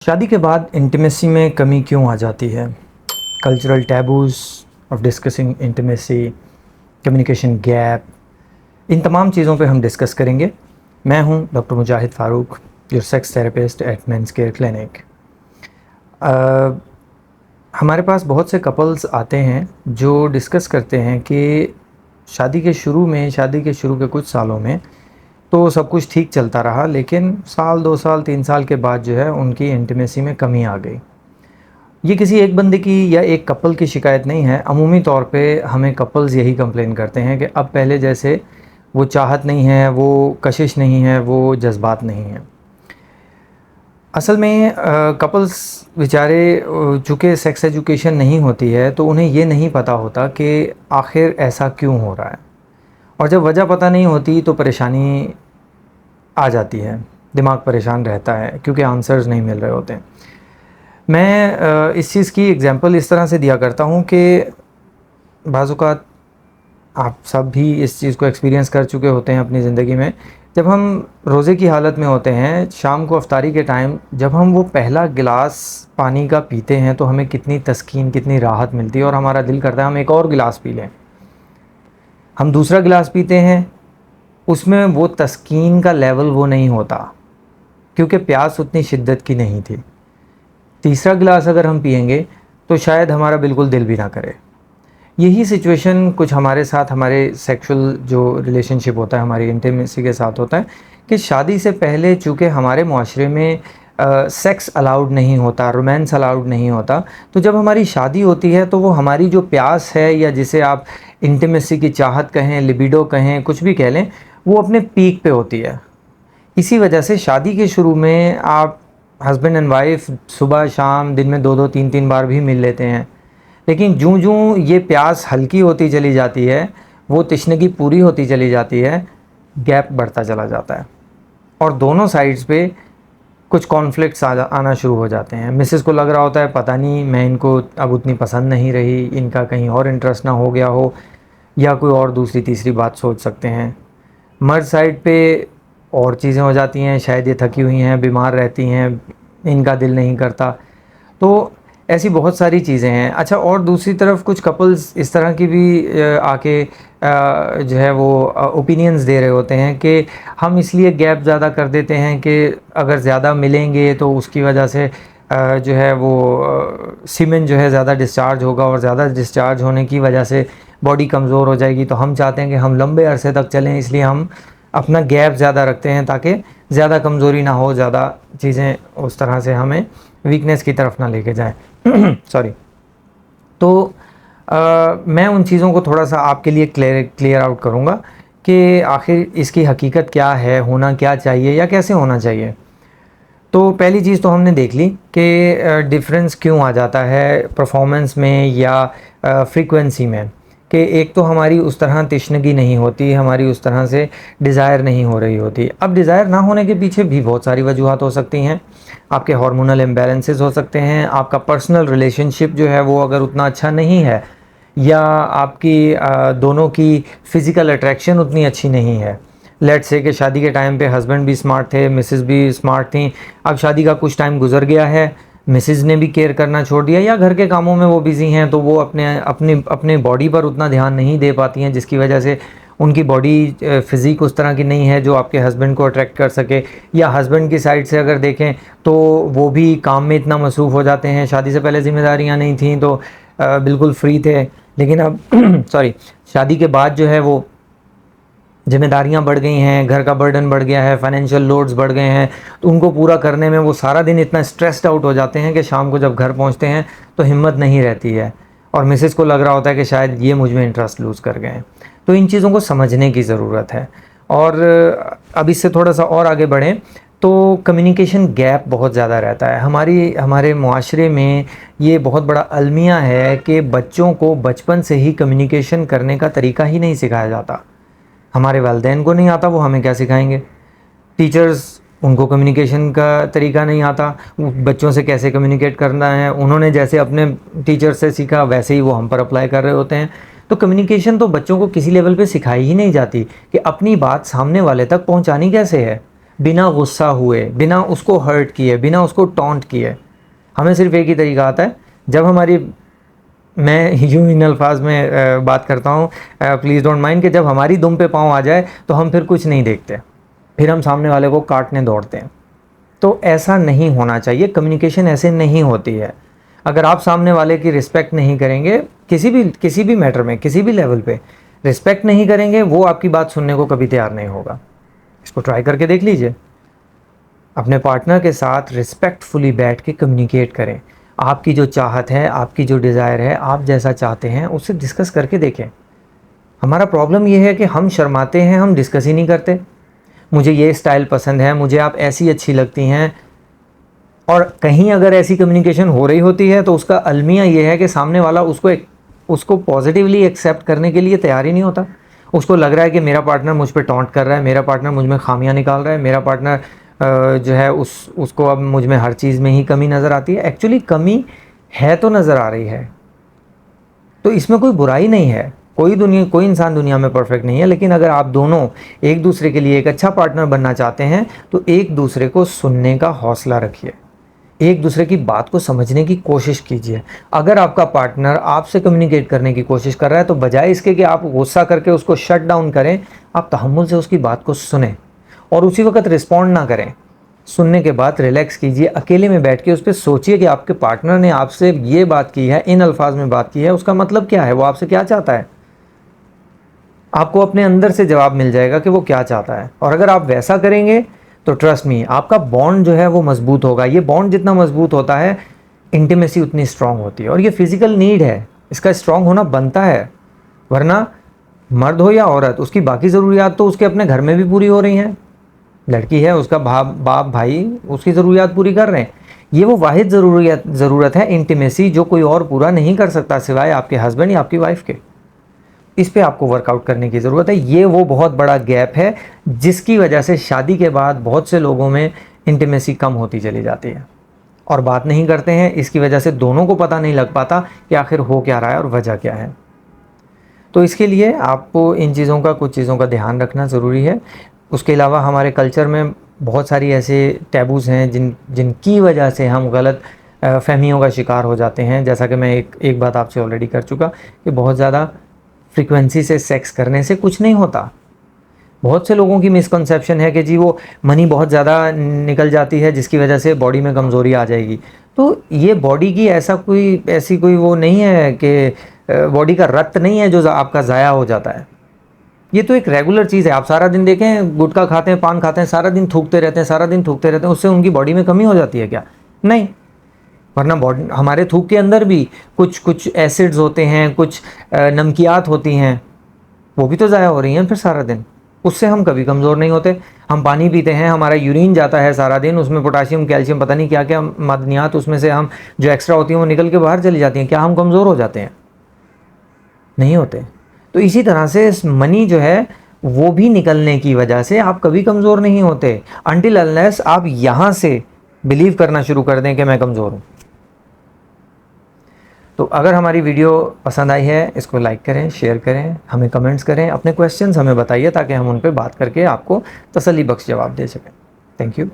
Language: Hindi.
शादी के बाद इंटीमेसी में कमी क्यों आ जाती है? Cultural taboos of discussing intimacy, communication gap, इन तमाम चीज़ों पे हम डिस्कस करेंगे। मैं हूं doctor Mujahid Farooq, your sex therapist at men's care clinic. हमारे पास बहुत से कपल्स आते हैं जो डिस्कस करते हैं कि शादी के शुरू के कुछ सालों में तो सब कुछ ठीक चलता रहा, लेकिन साल 2 साल 3 साल के बाद जो है उनकी इंटीमेसी में कमी आ गई। ये किसी एक बंदे की या एक कपल की शिकायत नहीं है। अमूमी तौर पे हमें कपल्स यही कंप्लेन करते हैं कि अब पहले जैसे वो चाहत नहीं है, वो कशिश नहीं है, वो जज्बात नहीं है। असल में कपल्स बेचारे चूँकि सेक्स एजुकेशन नहीं होती है तो उन्हें ये नहीं पता होता कि आखिर ऐसा क्यों हो रहा है, और जब वजह पता नहीं होती तो परेशानी आ जाती है, दिमाग परेशान रहता है क्योंकि आंसर्स नहीं मिल रहे होते हैं। मैं इस चीज़ की एग्जांपल इस तरह से दिया करता हूँ कि बाज़ औक़ात आप सब भी इस चीज़ को एक्सपीरियंस कर चुके होते हैं अपनी ज़िंदगी में। जब हम रोज़े की हालत में होते हैं, शाम को इफ्तारी के टाइम जब हम वो पहला गिलास पानी का पीते हैं तो हमें कितनी तस्कीन, कितनी राहत मिलती है और हमारा दिल करता है हम एक और गिलास पी लें। हम दूसरा गिलास पीते हैं, उसमें वो तस्कीन का लेवल वो नहीं होता क्योंकि प्यास उतनी शिद्दत की नहीं थी। तीसरा गिलास अगर हम पिएंगे तो शायद हमारा बिल्कुल दिल भी ना करे। यही सिचुएशन कुछ हमारे साथ, हमारे सेक्सुअल जो रिलेशनशिप होता है, हमारी इंटीमेसी के साथ होता है कि शादी से पहले चूँकि हमारे माशरे में सेक्स अलाउड नहीं होता, रोमांस अलाउड नहीं होता, तो जब हमारी शादी होती है तो वो हमारी जो प्यास है या जिसे आप इंटीमेसी की चाहत कहें, लिबिडो कहें, कुछ भी कह लें, वो अपने पीक पे होती है। इसी वजह से शादी के शुरू में आप हस्बैंड एंड वाइफ सुबह शाम दिन में 2-2 3-3 बार भी मिल लेते हैं, लेकिन जूं-जूं ये प्यास हल्की होती चली जाती है, वो तिश्नगी पूरी होती चली जाती है, गैप बढ़ता चला जाता है और दोनों साइड्स पे कुछ कॉन्फ्लिक्ट्स आना शुरू हो जाते हैं। मिसेस को लग रहा होता है पता नहीं मैं इनको अब उतनी पसंद नहीं रही, इनका कहीं और इंटरेस्ट ना हो गया हो, या कोई और दूसरी तीसरी बात सोच सकते हैं। मर्द साइड पे और चीज़ें हो जाती हैं, शायद ये थकी हुई हैं, बीमार रहती हैं, इनका दिल नहीं करता, तो ऐसी बहुत सारी चीज़ें हैं। अच्छा, और दूसरी तरफ कुछ कपल्स इस तरह की भी आके जो है वो ओपिनियंस दे रहे होते हैं कि हम इसलिए गैप ज़्यादा कर देते हैं कि अगर ज़्यादा मिलेंगे तो उसकी वजह से जो है वो सीमेन जो है ज़्यादा डिस्चार्ज होगा और ज़्यादा डिस्चार्ज होने की वजह से बॉडी कमज़ोर हो जाएगी। तो हम चाहते हैं कि हम लंबे अरसे तक चलें, इसलिए हम अपना गैप ज़्यादा रखते हैं ताकि ज़्यादा कमज़ोरी ना हो, ज़्यादा चीज़ें उस तरह से हमें वीकनेस की तरफ ना लेके जाएं। सॉरी। तो मैं उन चीज़ों को थोड़ा सा आपके लिए क्लियर आउट करूँगा कि आखिर इसकी हकीकत क्या है, होना क्या चाहिए या कैसे होना चाहिए। तो पहली चीज़ तो हमने देख ली कि डिफरेंस क्यों आ जाता है परफॉर्मेंस में या फ्रीक्वेंसी में, कि एक तो हमारी उस तरह तिश्नगी नहीं होती, हमारी उस तरह से डिज़ायर नहीं हो रही होती। अब डिज़ायर ना होने के पीछे भी बहुत सारी वजूहत हो सकती हैं। आपके हार्मोनल इम्बैलेंसेस हो सकते हैं, आपका पर्सनल रिलेशनशिप जो है वो अगर उतना अच्छा नहीं है, या आपकी दोनों की फ़िज़िकल अट्रैक्शन उतनी अच्छी नहीं है। लेट्स से कि शादी के टाइम पे हस्बैंड भी स्मार्ट थे, मिसेस भी स्मार्ट थी, अब शादी का कुछ टाइम गुजर गया है, मिसेस ने भी केयर करना छोड़ दिया या घर के कामों में वो बिज़ी हैं, तो वो अपने बॉडी पर उतना ध्यान नहीं दे पाती हैं, जिसकी वजह से उनकी बॉडी फ़िज़िक उस तरह की नहीं है जो आपके हस्बैंड को अट्रैक्ट कर सके। या हस्बैंड की साइड से अगर देखें तो वो भी काम में इतना मसरूफ़ हो जाते हैं, शादी से पहले ज़िम्मेदारियाँ नहीं थीं तो बिल्कुल फ्री थे, लेकिन अब सॉरी, शादी के बाद जो है वो ज़िम्मेदारियाँ बढ़ गई हैं, घर का बर्डन बढ़ गया है, फाइनेंशियल लोड्स बढ़ गए हैं, तो उनको पूरा करने में वो सारा दिन इतना स्ट्रेस्ड आउट हो जाते हैं कि शाम को जब घर पहुंचते हैं तो हिम्मत नहीं रहती है, और मिसेस को लग रहा होता है कि शायद ये मुझ में इंटरेस्ट लूज़ कर गए हैं। तो इन चीज़ों को समझने की ज़रूरत है। और अब इससे थोड़ा सा और आगे बढ़ें तो कम्युनिकेशन गैप बहुत ज़्यादा रहता है हमारे मुआशरे में। ये बहुत बड़ा अलमिया है कि बच्चों को बचपन से ही कम्युनिकेशन करने का तरीका ही नहीं सिखाया जाता। हमारे वालिदैन को नहीं आता, वो हमें क्या सिखाएंगे। टीचर्स, उनको कम्युनिकेशन का तरीका नहीं आता, बच्चों से कैसे कम्युनिकेट करना है उन्होंने जैसे अपने टीचर से सीखा वैसे ही वो हम पर अप्लाई कर रहे होते हैं। तो कम्युनिकेशन तो बच्चों को किसी लेवल पे सिखाई ही नहीं जाती कि अपनी बात सामने वाले तक पहुंचानी कैसे है। बिना गुस्सा हुए, बिना उसको हर्ट किए, बिना उसको टॉन्ट किए। हमें सिर्फ एक ही तरीका आता है, जब हमारी, मैं यूँ इन अल्फाज में बात करता हूँ, प्लीज़ डोंट माइंड, कि जब हमारी दुम पे पाँव आ जाए तो हम फिर कुछ नहीं देखते, फिर हम सामने वाले को काटने दौड़ते हैं। तो ऐसा नहीं होना चाहिए, कम्युनिकेशन ऐसे नहीं होती है। अगर आप सामने वाले की रिस्पेक्ट नहीं करेंगे, किसी भी मैटर में, किसी भी लेवल पे रिस्पेक्ट नहीं करेंगे, वो आपकी बात सुनने को कभी तैयार नहीं होगा। इसको ट्राई करके देख लीजिए। अपने पार्टनर के साथ रिस्पेक्टफुली बैठ के कम्युनिकेट करें। आपकी जो चाहत है, आपकी जो डिज़ायर है, आप जैसा चाहते हैं, उससे डिस्कस करके देखें। हमारा प्रॉब्लम ये है कि हम शर्माते हैं, हम डिस्कस ही नहीं करते। मुझे ये स्टाइल पसंद है, मुझे आप ऐसी अच्छी लगती हैं, और कहीं अगर ऐसी कम्युनिकेशन हो रही होती है तो उसका अलमिया ये है कि सामने वाला उसको पॉजिटिवली एक्सेप्ट करने के लिए तैयार ही नहीं होता। उसको लग रहा है कि मेरा पार्टनर मुझ पे टॉन्ट कर रहा है, मेरा पार्टनर मुझ में खामियां निकाल रहा है, मेरा पार्टनर जो है उसको अब मुझ में हर चीज़ में ही कमी नज़र आती है। एक्चुअली कमी है तो नज़र आ रही है, तो इसमें कोई बुराई नहीं है। कोई इंसान दुनिया में परफेक्ट नहीं है, लेकिन अगर आप दोनों एक दूसरे के लिए एक अच्छा पार्टनर बनना चाहते हैं तो एक दूसरे को सुनने का हौसला रखिए, एक दूसरे की बात को समझने की कोशिश कीजिए। अगर आपका पार्टनर आपसे कम्युनिकेट करने की कोशिश कर रहा है तो बजाय इसके कि आप गुस्सा करके उसको शट डाउन करें, आप तहम्मुल से उसकी बात को सुनें और उसी वक्त रिस्पॉन्ड ना करें। सुनने के बाद रिलैक्स कीजिए, अकेले में बैठ के उस पर सोचिए कि आपके पार्टनर ने आपसे ये बात की है, इन अल्फाज में बात की है, उसका मतलब क्या है, वो आपसे क्या चाहता है। आपको अपने अंदर से जवाब मिल जाएगा कि वो क्या चाहता है। और अगर आप वैसा करेंगे तो ट्रस्ट मी, आपका बॉन्ड जो है वो मजबूत होगा। ये बॉन्ड जितना मजबूत होता है, इंटीमेसी उतनी स्ट्रांग होती है। और ये फिजिकल नीड है, इसका स्ट्रांग होना बनता है, वरना मर्द हो या औरत, उसकी बाकी ज़रूरियात तो उसके अपने घर में भी पूरी हो रही हैं। लड़की है, उसका बाप भाई उसकी ज़रूरियात पूरी कर रहे हैं। ये वो वाहिद ज़रूरत है इंटीमेसी, जो कोई और पूरा नहीं कर सकता सिवाय आपके हस्बैंड या आपकी वाइफ के। इस पे आपको वर्कआउट करने की ज़रूरत है। ये वो बहुत बड़ा गैप है जिसकी वजह से शादी के बाद बहुत से लोगों में इंटीमेसी कम होती चली जाती है और बात नहीं करते हैं। इसकी वजह से दोनों को पता नहीं लग पाता कि आखिर हो क्या रहा है और वजह क्या है। तो इसके लिए आपको इन चीज़ों का, कुछ चीज़ों का ध्यान रखना ज़रूरी है। उसके अलावा हमारे कल्चर में बहुत सारी ऐसे टैबूज़ हैं जिनकी वजह से हम गलत फहमियों का शिकार हो जाते हैं। जैसा कि मैं एक बात आपसे ऑलरेडी कर चुका कि बहुत ज़्यादा फ्रीक्वेंसी से सेक्स करने से कुछ नहीं होता। बहुत से लोगों की मिसकंसेप्शन है कि जी वो मनी बहुत ज़्यादा निकल जाती है जिसकी वजह से बॉडी में कमज़ोरी आ जाएगी। तो ये बॉडी की ऐसी कोई वो नहीं है कि बॉडी का रक्त नहीं है जो आपका ज़ाया हो जाता है। ये तो एक रेगुलर चीज़ है। आप सारा दिन देखें, गुटखा खाते हैं, पान खाते हैं, सारा दिन थूकते रहते हैं, सारा दिन थूकते रहते हैं, उससे उनकी बॉडी में कमी हो जाती है क्या? नहीं। वरना बॉडी, हमारे थूक के अंदर भी कुछ एसिड्स होते हैं, कुछ नमकियात होती हैं, वो भी तो ज़ाया हो रही हैं फिर सारा दिन। उससे हम कभी कमज़ोर नहीं होते। हम पानी पीते हैं, हमारा यूरिन जाता है सारा दिन, उसमें पोटाशियम, कैल्शियम, पता नहीं क्या क्या मादनियात उसमें से हम जो एक्स्ट्रा होती हैं वो निकल के बाहर चली जाती हैं। क्या हम कमज़ोर हो जाते हैं? नहीं होते। तो इसी तरह से मनी जो है वो भी निकलने की वजह से आप कभी कमज़ोर नहीं होते, अनटिल अनलेस आप यहाँ से बिलीव करना शुरू कर दें कि मैं कमज़ोर हूँ। तो अगर हमारी वीडियो पसंद आई है, इसको लाइक करें, शेयर करें, हमें कमेंट्स करें, अपने क्वेश्चंस हमें बताइए ताकि हम उन पे बात करके आपको तसल्ली बख्श जवाब दे सकें। Thank you.